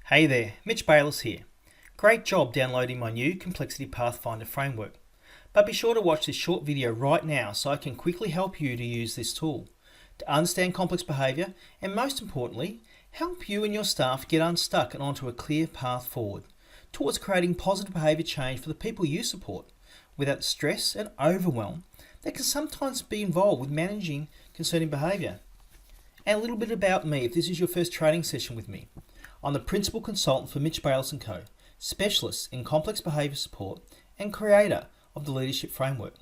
Hey there, Mitch Bayliss here. Great job downloading my new Complexity Pathfinder framework. But be sure to watch this short video right now so I can quickly help you to use this tool, to understand complex behaviour, and most importantly, help you and your staff get unstuck and onto a clear path forward towards creating positive behaviour change for the people you support, without the stress and overwhelm that can sometimes be involved with managing concerning behaviour. And a little bit about me if this is your first training session with me. I'm the Principal Consultant for Mitch, Bayliss & Co., Specialist in Complex Behaviour Support and Creator of the Leadership Framework.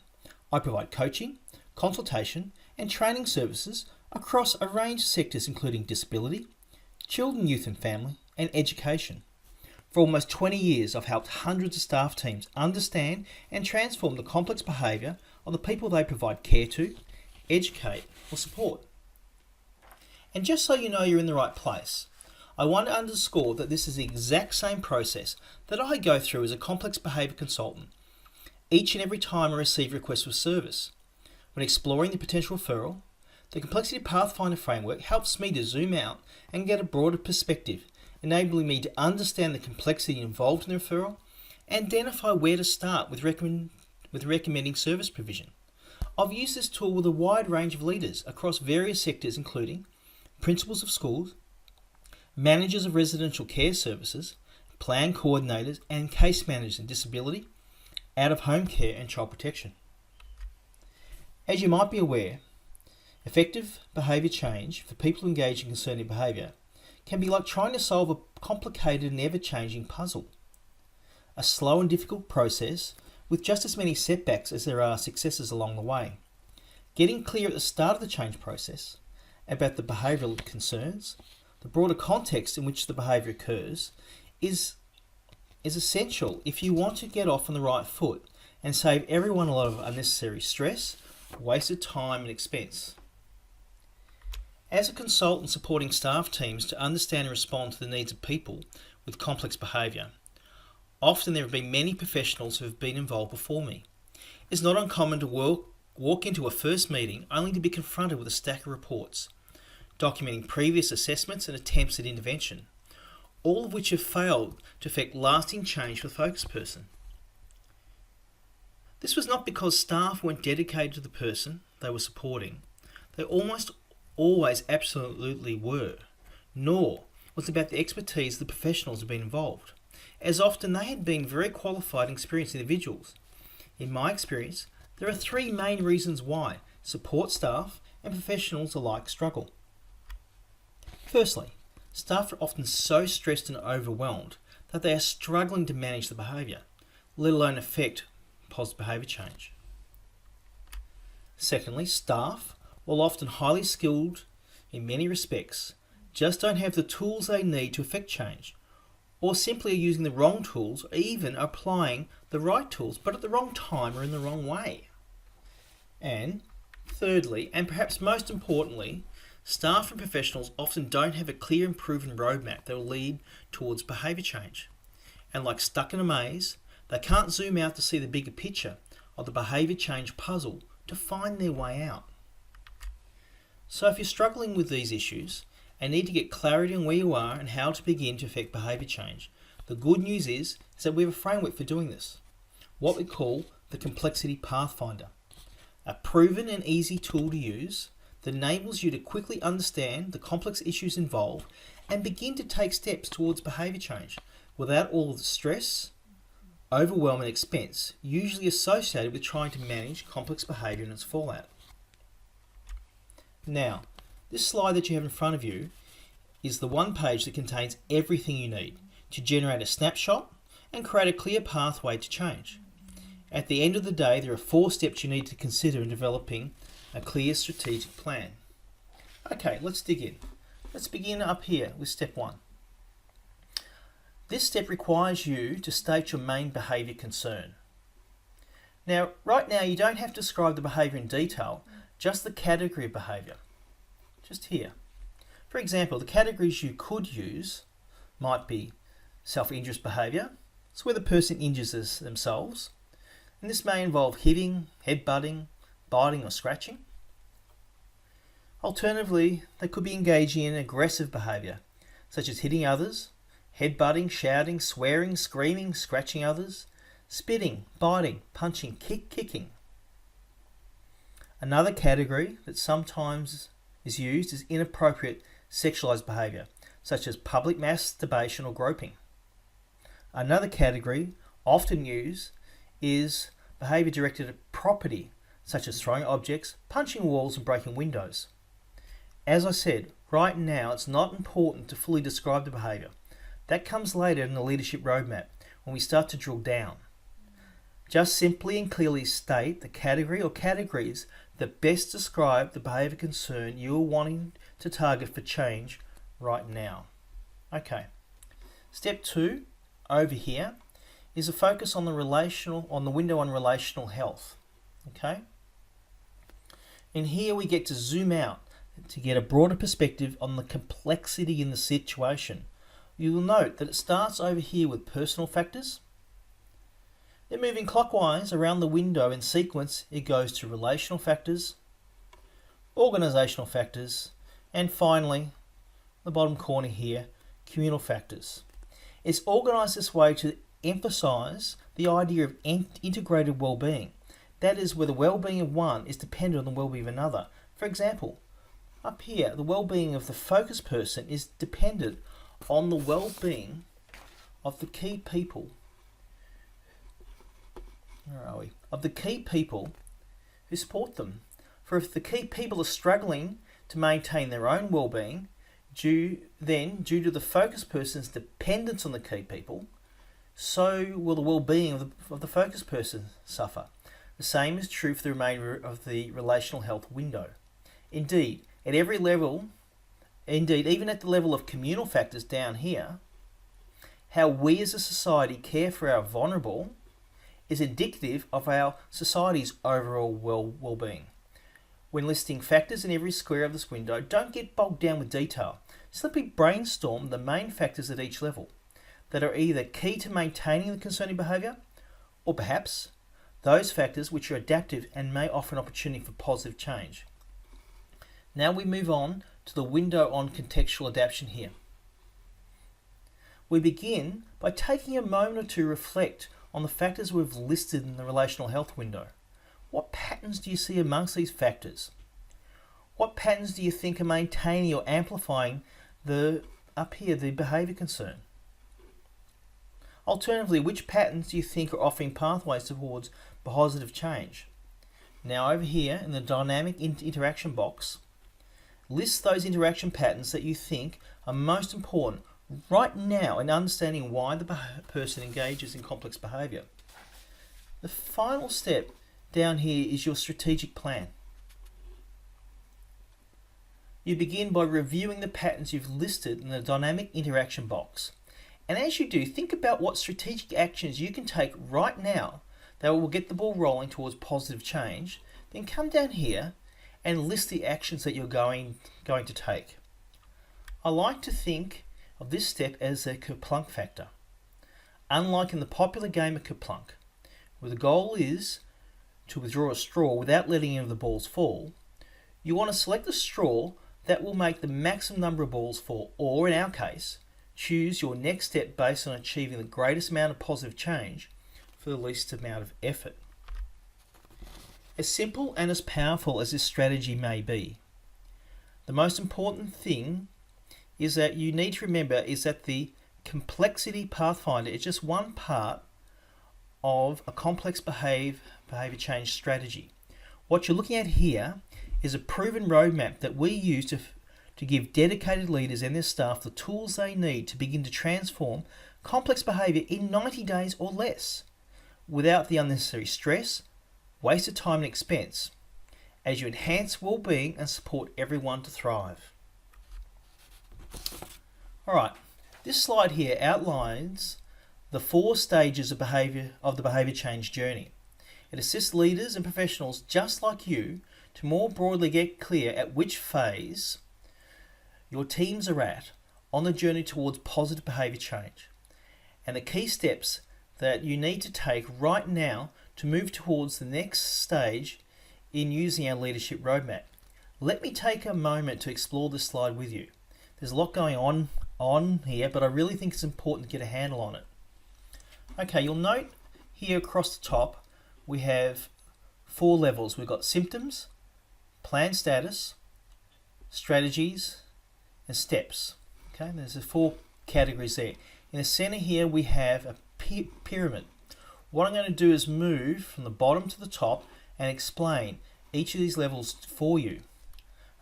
I provide coaching, consultation and training services across a range of sectors including disability, children, youth and family, and education. For almost 20 years, I've helped hundreds of staff teams understand and transform the complex behaviour of the people they provide care to, educate or support. And just so you know you're in the right place, I want to underscore that this is the exact same process that I go through as a complex behaviour consultant each and every time I receive requests for service. When exploring the potential referral, the Complexity Pathfinder framework helps me to zoom out and get a broader perspective, enabling me to understand the complexity involved in the referral and identify where to start with recommending service provision. I've used this tool with a wide range of leaders across various sectors including principals of schools, managers of residential care services, plan coordinators and case managers in disability, out-of-home care and child protection. As you might be aware, effective behaviour change for people engaged in concerning behaviour can be like trying to solve a complicated and ever-changing puzzle. A slow and difficult process with just as many setbacks as there are successes along the way. Getting clear at the start of the change process about the behavioural concerns, the broader context in which the behaviour occurs, is essential if you want to get off on the right foot and save everyone a lot of unnecessary stress, wasted time and expense. As a consultant supporting staff teams to understand and respond to the needs of people with complex behaviour, often there have been many professionals who have been involved before me. It's not uncommon to walk into a first meeting only to be confronted with a stack of reports, documenting previous assessments and attempts at intervention, all of which have failed to effect lasting change for the focus person. This was not because staff weren't dedicated to the person they were supporting. They almost always absolutely were, nor was it about the expertise of the professionals who had been involved, as often they had been very qualified and experienced individuals. In my experience, there are three main reasons why support staff and professionals alike struggle. Firstly, staff are often so stressed and overwhelmed that they are struggling to manage the behaviour, let alone affect positive behaviour change. Secondly, staff, while often highly skilled in many respects, just don't have the tools they need to affect change, or simply are using the wrong tools or even applying the right tools but at the wrong time or in the wrong way. And thirdly, and perhaps most importantly, staff and professionals often don't have a clear and proven roadmap that will lead towards behaviour change. And like stuck in a maze, they can't zoom out to see the bigger picture of the behaviour change puzzle to find their way out. So if you're struggling with these issues and need to get clarity on where you are and how to begin to affect behaviour change, the good news is that we have a framework for doing this, what we call the Complexity Pathfinder, a proven and easy tool to use that enables you to quickly understand the complex issues involved and begin to take steps towards behaviour change without all of the stress, overwhelm and expense usually associated with trying to manage complex behaviour and its fallout. Now, this slide that you have in front of you is the one page that contains everything you need to generate a snapshot and create a clear pathway to change. At the end of the day, there are 4 steps you need to consider in developing a clear strategic plan. Okay, let's dig in. Let's begin up here with step 1. This step requires you to state your main behaviour concern. Now, right now you don't have to describe the behaviour in detail, just the category of behaviour. Just here. For example, the categories you could use might be self-injurious behaviour. It's where the person injures themselves. And this may involve hitting, headbutting, biting or scratching. Alternatively, they could be engaging in aggressive behaviour, such as hitting others, headbutting, shouting, swearing, screaming, scratching others, spitting, biting, punching, kicking. Another category that sometimes is used is inappropriate sexualized behavior, such as public masturbation or groping. Another category often used is behavior directed at property, such as throwing objects, punching walls and breaking windows. As I said, right now it's not important to fully describe the behavior. That comes later in the leadership roadmap when we start to drill down. Just simply and clearly state the category or categories that best describe the behavior concern you are wanting to target for change right now. Okay. Step 2 over here is a focus on the window on relational health. Okay? And here we get to zoom out to get a broader perspective on the complexity in the situation. You will note that it starts over here with personal factors. Then moving clockwise around the window in sequence, it goes to relational factors, organizational factors, and finally, the bottom corner here, communal factors. It's organized this way to emphasize the idea of integrated well-being. That is, where the well-being of one is dependent on the well-being of another. For example, up here, the well-being of the focus person is dependent on the well-being of the key people. Where are we? Of the key people who support them. For if the key people are struggling to maintain their own well-being, due to the focus person's dependence on the key people, so will the well-being of the focus person suffer. The same is true for the remainder of the relational health window. Indeed, at every level, even at the level of communal factors down here, how we as a society care for our vulnerable is indicative of our society's overall well-being. When listing factors in every square of this window, don't get bogged down with detail. Simply brainstorm the main factors at each level that are either key to maintaining the concerning behaviour, or perhaps those factors which are adaptive and may offer an opportunity for positive change. Now we move on to the window on contextual adaptation here. We begin by taking a moment or two to reflect on the factors we've listed in the relational health window. What patterns do you see amongst these factors? What patterns do you think are maintaining or amplifying the behaviour concern? Alternatively, which patterns do you think are offering pathways towards positive change? Now over here in the dynamic interaction box, list those interaction patterns that you think are most important right now in understanding why the person engages in complex behaviour. The final step down here is your strategic plan. You begin by reviewing the patterns you've listed in the dynamic interaction box. And as you do, think about what strategic actions you can take right now that will get the ball rolling towards positive change. Then come down here and list the actions that you're going to take. I like to think of this step as a kerplunk factor. Unlike in the popular game of kerplunk, where the goal is to withdraw a straw without letting any of the balls fall, you want to select the straw that will make the maximum number of balls fall, or in our case, choose your next step based on achieving the greatest amount of positive change for the least amount of effort. As simple and as powerful as this strategy may be, the most important thing is that you need to remember is that the complexity Pathfinder is just one part of a complex behavior change strategy. What you're looking at here is a proven roadmap that we use to give dedicated leaders and their staff the tools they need to begin to transform complex behavior in 90 days or less, without the unnecessary stress, waste of time and expense, as you enhance well-being and support everyone to thrive. Alright, this slide here outlines the 4 stages of the behavior change journey. It assists leaders and professionals just like you to more broadly get clear at which phase your teams are at on the journey towards positive behavior change, and the key steps that you need to take right now to move towards the next stage in using our leadership roadmap. Let me take a moment to explore this slide with you. There's a lot going on on here, but I really think it's important to get a handle on it. Okay, you'll note here across the top we have 4 levels. We've got symptoms, plan status, strategies, and steps. Okay, there's the 4 categories there. In the center here we have a pyramid. What I'm going to do is move from the bottom to the top and explain each of these levels for you.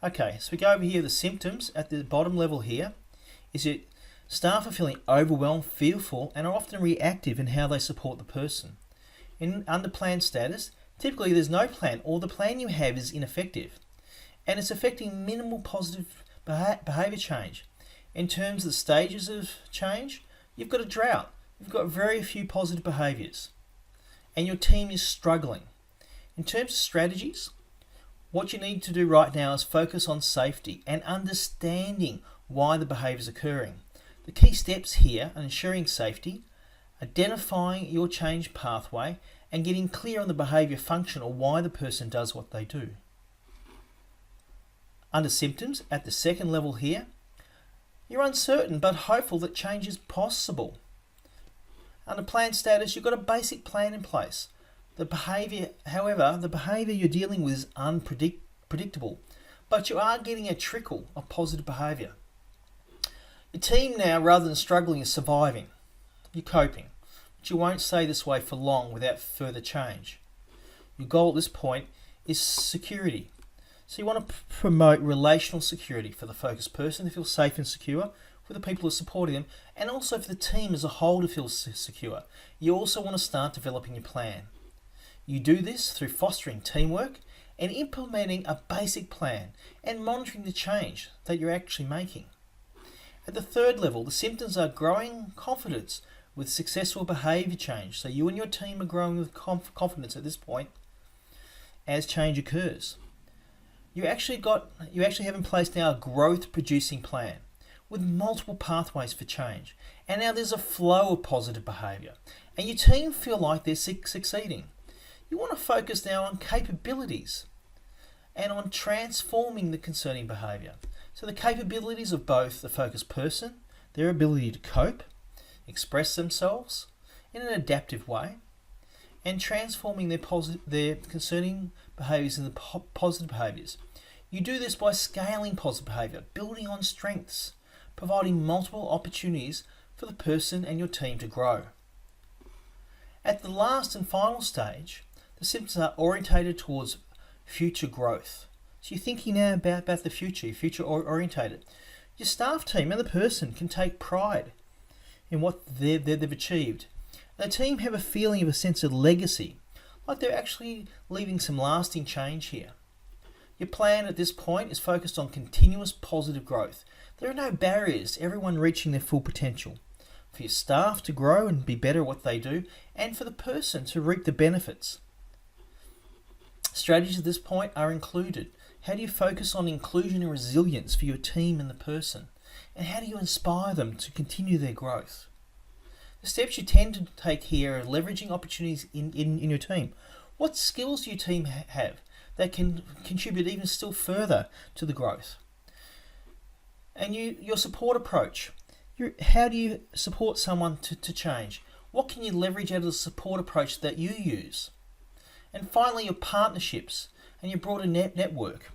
Okay, so we go over here, the symptoms at the bottom level here is that staff are feeling overwhelmed, fearful, and are often reactive in how they support the person. Under plan status, typically there's no plan, or the plan you have is ineffective, and it's affecting minimal positive behaviour change. In terms of the stages of change, you've got a drought. You've got very few positive behaviours, and your team is struggling. In terms of strategies, what you need to do right now is focus on safety and understanding why the behaviour is occurring. The key steps here are ensuring safety, identifying your change pathway, and getting clear on the behaviour function or why the person does what they do. Under symptoms, at the second level here, you're uncertain but hopeful that change is possible. Under plan status, you've got a basic plan in place. The behaviour you're dealing with is unpredictable, but you are getting a trickle of positive behaviour. Your team now, rather than struggling, is surviving. You're coping, but you won't stay this way for long without further change. Your goal at this point is security. So you want to promote relational security for the focused person to feel safe and secure, for the people who are supporting them, and also for the team as a whole to feel secure. You also want to start developing your plan. You do this through fostering teamwork and implementing a basic plan and monitoring the change that you're actually making. At the third level, the symptoms are growing confidence with successful behaviour change. So you and your team are growing with confidence at this point as change occurs. You actually have in place now a growth producing plan with multiple pathways for change. And now there's a flow of positive behaviour and your team feel like they're succeeding. You want to focus now on capabilities and on transforming the concerning behaviour. So the capabilities of both the focused person, their ability to cope, express themselves in an adaptive way, and transforming their concerning behaviours into positive behaviours. You do this by scaling positive behaviour, building on strengths, providing multiple opportunities for the person and your team to grow. At the last and final stage, the symptoms are orientated towards future growth. So you're thinking now about the future, you're future orientated. Your staff team and the person can take pride in what they've achieved. And the team have a feeling of a sense of legacy, like they're actually leaving some lasting change here. Your plan at this point is focused on continuous positive growth. There are no barriers to everyone reaching their full potential. For your staff to grow and be better at what they do, and for the person to reap the benefits. Strategies at this point are included. How do you focus on inclusion and resilience for your team and the person? And how do you inspire them to continue their growth? The steps you tend to take here are leveraging opportunities in your team. What skills do your team have that can contribute even still further to the growth? And your support approach. How do you support someone to change? What can you leverage out of the support approach that you use? And finally, your partnerships and your broader network.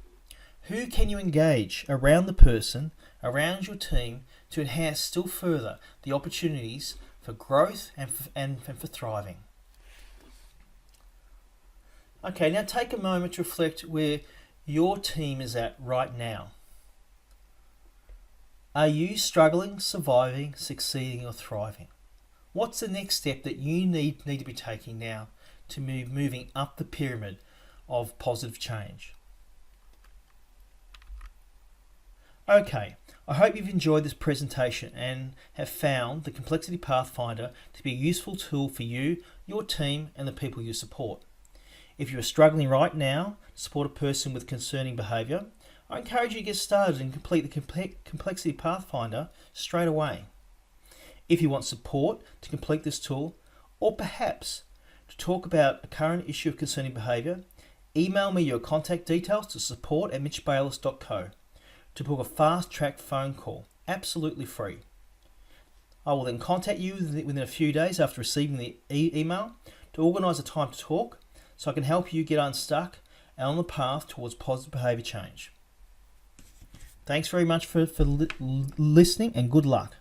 Who can you engage around the person, around your team, to enhance still further the opportunities for growth and for thriving? Okay, now take a moment to reflect where your team is at right now. Are you struggling, surviving, succeeding, or thriving? What's the next step that you need to be taking now to moving up the pyramid of positive change? Okay, I hope you've enjoyed this presentation and have found the Complexity Pathfinder to be a useful tool for you, your team, and the people you support. If you are struggling right now to support a person with concerning behaviour, I encourage you to get started and complete the Complexity Pathfinder straight away. If you want support to complete this tool, or perhaps to talk about a current issue of concerning behaviour, email me your contact details to support@mitchbayliss.co to book a fast-track phone call, absolutely free. I will then contact you within a few days after receiving the email to organise a time to talk so I can help you get unstuck and on the path towards positive behaviour change. Thanks very much for listening and good luck.